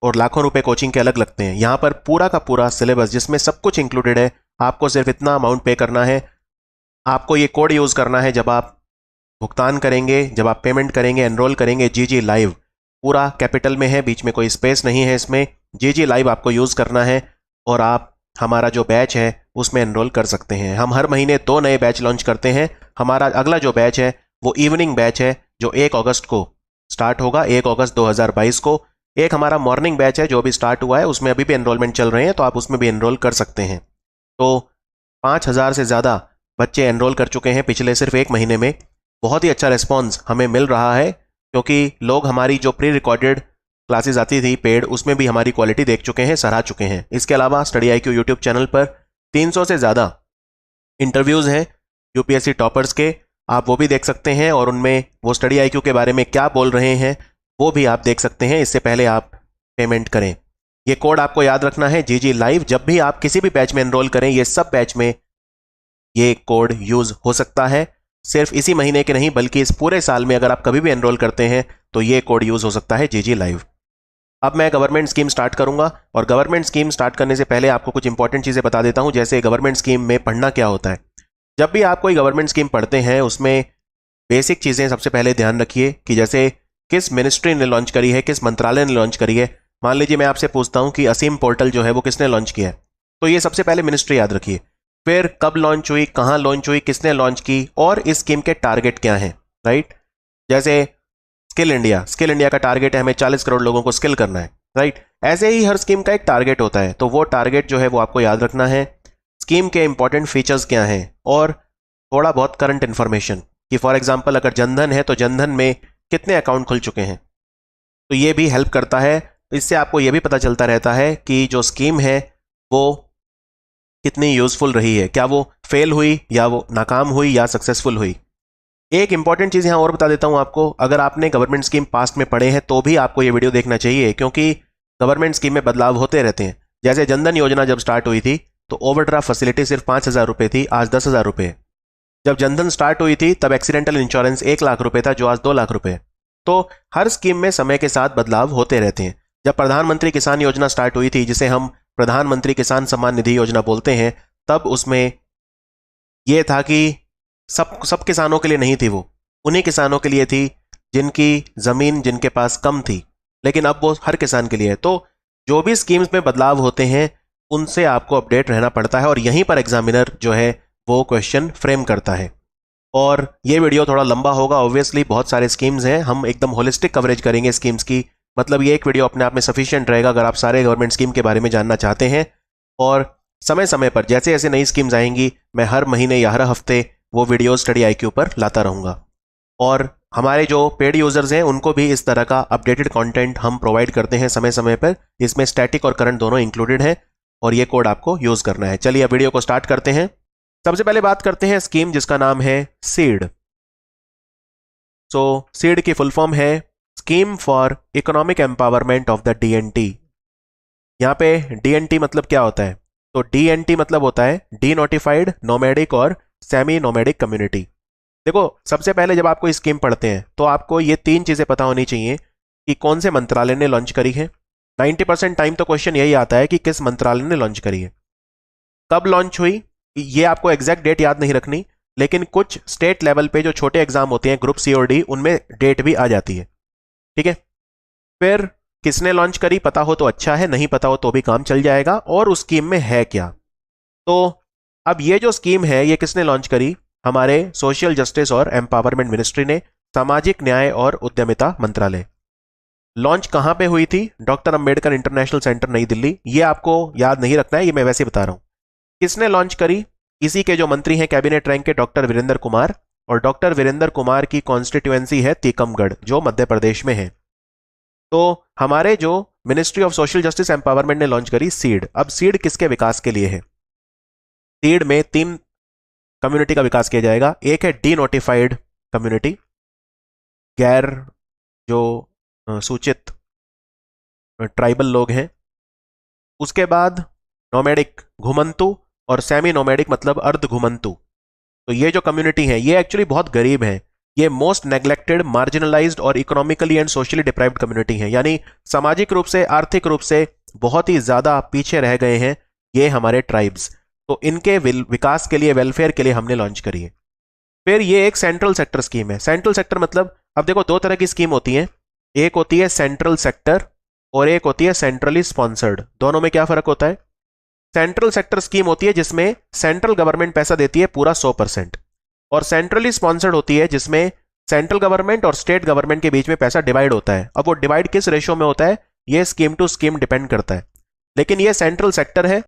और लाखों रुपए कोचिंग के अलग लगते हैं। यहाँ पर पूरा का पूरा सिलेबस जिसमें सब कुछ इंक्लूडेड है, आपको सिर्फ इतना अमाउंट पे करना है। आपको ये कोड यूज़ करना है जब आप भुगतान करेंगे, जब आप पेमेंट करेंगे, एनरोल करेंगे। GG लाइव पूरा कैपिटल में है, बीच में कोई स्पेस नहीं है इसमें। GG लाइव आपको यूज़ करना है और आप हमारा जो बैच है उसमें एनरोल कर सकते हैं। हम हर महीने 2 नए बैच लॉन्च करते हैं। हमारा अगला जो बैच है वो इवनिंग बैच है जो 1 अगस्त को स्टार्ट होगा, 1 अगस्त 2022 को। एक हमारा मॉर्निंग बैच है जो अभी स्टार्ट हुआ है, उसमें अभी भी एनरोलमेंट चल रहे हैं, तो आप उसमें भी एनरोल कर सकते हैं। तो 5,000 से ज़्यादा बच्चे एनरोल कर चुके हैं पिछले सिर्फ 1 महीने में। बहुत ही अच्छा रिस्पॉन्स हमें मिल रहा है क्योंकि लोग हमारी जो प्री रिकॉर्डेड क्लासेस आती थी पेड, उसमें भी हमारी क्वालिटी देख चुके हैं, सराह चुके हैं। इसके अलावा स्टडी IQ यूट्यूब चैनल पर 300 से ज़्यादा इंटरव्यूज़ हैं UPSC टॉपर्स के, आप वो भी देख सकते हैं और उनमें वो स्टडी IQ के बारे में क्या बोल रहे हैं वो भी आप देख सकते हैं। इससे पहले आप पेमेंट करें। ये कोड आपको याद रखना है, GG लाइव। जब भी आप किसी भी बैच में एनरोल करें, ये सब बैच में ये कोड यूज़ हो सकता है। सिर्फ इसी महीने के नहीं बल्कि इस पूरे साल में अगर आप कभी भी एनरोल करते हैं तो ये कोड यूज़ हो सकता है, GG लाइव। अब मैं गवर्नमेंट स्कीम स्टार्ट करूंगा और गवर्नमेंट स्कीम स्टार्ट करने से पहले आपको कुछ इंपॉर्टेंट चीज़ें बता देता हूं, जैसे गवर्नमेंट स्कीम में पढ़ना क्या होता है। जब भी आप कोई गवर्नमेंट स्कीम पढ़ते हैं उसमें बेसिक चीज़ें सबसे पहले ध्यान रखिए कि जैसे किस मिनिस्ट्री ने लॉन्च करी है, किस मंत्रालय ने लॉन्च करी है। मान लीजिए मैं आपसे पूछता हूं कि असीम पोर्टल जो है वो किसने लॉन्च किया है, तो ये सबसे पहले मिनिस्ट्री याद रखिए। फिर कब लॉन्च हुई, कहाँ लॉन्च हुई, किसने लॉन्च की और इस स्कीम के टारगेट क्या हैं, राइट। जैसे स्किल इंडिया का टारगेट है हमें 40 करोड़ लोगों को स्किल करना है, राइट। ऐसे ही हर स्कीम का एक टारगेट होता है, तो वो टारगेट जो है वो आपको याद रखना है। स्कीम के इंपॉर्टेंट फीचर्स क्या हैं और थोड़ा बहुत करंट इन्फॉर्मेशन कि फॉर एग्जांपल अगर जनधन है तो जनधन में कितने अकाउंट खुल चुके हैं, तो ये भी हेल्प करता है। इससे आपको ये भी पता चलता रहता है कि जो स्कीम है वो कितनी यूजफुल रही है, क्या वो फेल हुई या वो नाकाम हुई या सक्सेसफुल हुई। एक इंपॉर्टेंट चीज़ यहाँ और बता देता हूँ आपको, अगर आपने गवर्नमेंट स्कीम पास्ट में पढ़े हैं तो भी आपको ये वीडियो देखना चाहिए, क्योंकि गवर्नमेंट स्कीम में बदलाव होते रहते हैं। जैसे जनधन योजना जब स्टार्ट हुई थी तो ओवरड्राफ्ट फैसिलिटी सिर्फ 5,000 रुपये थी, आज 10,000 रुपये। जब जनधन स्टार्ट हुई थी तब एक्सीडेंटल इंश्योरेंस 1 लाख रुपये था, जो आज 2 लाख रुपये। तो हर स्कीम में समय के साथ बदलाव होते रहते हैं। जब प्रधानमंत्री किसान योजना स्टार्ट हुई थी, जिसे हम प्रधानमंत्री किसान सम्मान निधि योजना बोलते हैं, तब उसमें यह था कि सब किसानों के लिए नहीं थी, वो उन्हीं किसानों के लिए थी जिनकी ज़मीन जिनके पास कम थी, लेकिन अब वो हर किसान के लिए है। तो जो भी स्कीम्स में बदलाव होते हैं उनसे आपको अपडेट रहना पड़ता है और यहीं पर एग्जामिनर जो है वो क्वेश्चन फ्रेम करता है। और ये वीडियो थोड़ा लंबा होगा, ऑब्वियसली बहुत सारे स्कीम्स हैं, हम एकदम होलिस्टिक कवरेज करेंगे स्कीम्स की, मतलब ये एक वीडियो अपने आप में सफिशिएंट रहेगा अगर आप सारे गवर्नमेंट स्कीम के बारे में जानना चाहते हैं। और समय समय पर जैसे जैसे नई स्कीम्स आएंगी मैं हर महीने या हर हफ्ते वो वीडियो स्टडी IQ पर लाता रहूँगा। और हमारे जो पेड यूजर्स हैं उनको भी इस तरह का अपडेटेड कंटेंट हम प्रोवाइड करते हैं समय समय पर, इसमें स्टैटिक और करंट दोनों इंक्लूडेड है और ये कोड आपको यूज करना है। चलिए अब वीडियो को स्टार्ट करते हैं। सबसे पहले बात करते हैं स्कीम जिसका नाम है सीड। सीड की फुल फॉर्म है scheme for economic empowerment of the DNT। यहाँ पे DNT मतलब क्या होता है, तो DNT मतलब होता है डी नोटिफाइड, नोमैडिक और सेमी नोमैडिक कम्युनिटी। देखो सबसे पहले जब आपको स्कीम पढ़ते हैं तो आपको ये 3 चीज़ें पता होनी चाहिए कि कौन से मंत्रालय ने लॉन्च करी है। 90% टाइम तो क्वेश्चन यही आता है कि किस मंत्रालय ने लॉन्च करी है, कब लॉन्च हुई, ये आपको एग्जैक्ट डेट याद नहीं रखनी, लेकिन कुछ स्टेट लेवल पे जो छोटे एग्जाम होते हैं ग्रुप C और D, उनमें डेट भी आ जाती है, ठीक है। फिर किसने लॉन्च करी पता हो तो अच्छा है, नहीं पता हो तो भी काम चल जाएगा, और उस स्कीम में है क्या। तो अब ये जो स्कीम है ये किसने लॉन्च करी, हमारे सोशल जस्टिस और एम्पावरमेंट मिनिस्ट्री ने, सामाजिक न्याय और उद्यमिता मंत्रालय। लॉन्च कहां पे हुई थी, डॉक्टर अंबेडकर इंटरनेशनल सेंटर नई दिल्ली। ये आपको याद नहीं रखना है, ये मैं वैसे बता रहा हूं। किसने लॉन्च करी, इसी के जो मंत्री हैं कैबिनेट रैंक के डॉक्टर वीरेंद्र कुमार, और डॉक्टर वीरेंद्र कुमार की कॉन्स्टिट्यूएंसी है टीकमगढ़ जो मध्य प्रदेश में है। तो हमारे जो ministry of social justice empowerment ने लॉन्च करी सीड। अब सीड किसके विकास के लिए है, सीड में 3 कम्युनिटी का विकास किया जाएगा। एक है डी नोटिफाइड कम्युनिटी, गैर जो सूचित ट्राइबल लोग हैं। उसके बाद नोमैडिक घुमंतु, और सेमी नोमैडिक मतलब अर्ध घुमंतु। तो ये जो कम्युनिटी है ये एक्चुअली बहुत गरीब है, ये मोस्ट नेग्लेक्टेड, मार्जिनलाइज्ड और economically and socially deprived community है, यानी सामाजिक रूप से आर्थिक रूप से बहुत ही ज्यादा पीछे रह गए हैं ये हमारे ट्राइब्स। तो इनके विकास के लिए, वेलफेयर के लिए हमने लॉन्च करी है। फिर ये एक सेंट्रल सेक्टर स्कीम है। सेंट्रल सेक्टर मतलब, अब देखो 2 तरह की स्कीम होती है, एक होती है सेंट्रल सेक्टर और एक होती है सेंट्रली स्पॉन्सर्ड। दोनों में क्या फर्क होता है, सेंट्रल सेक्टर स्कीम होती है जिसमें सेंट्रल गवर्नमेंट पैसा देती है पूरा 100%, और सेंट्रली स्पॉन्सर्ड होती है जिसमें सेंट्रल गवर्नमेंट और स्टेट गवर्नमेंट के बीच में पैसा डिवाइड होता है। अब वो डिवाइड किस रेशो में होता है ये स्कीम टू स्कीम डिपेंड करता है, लेकिन ये सेंट्रल सेक्टर है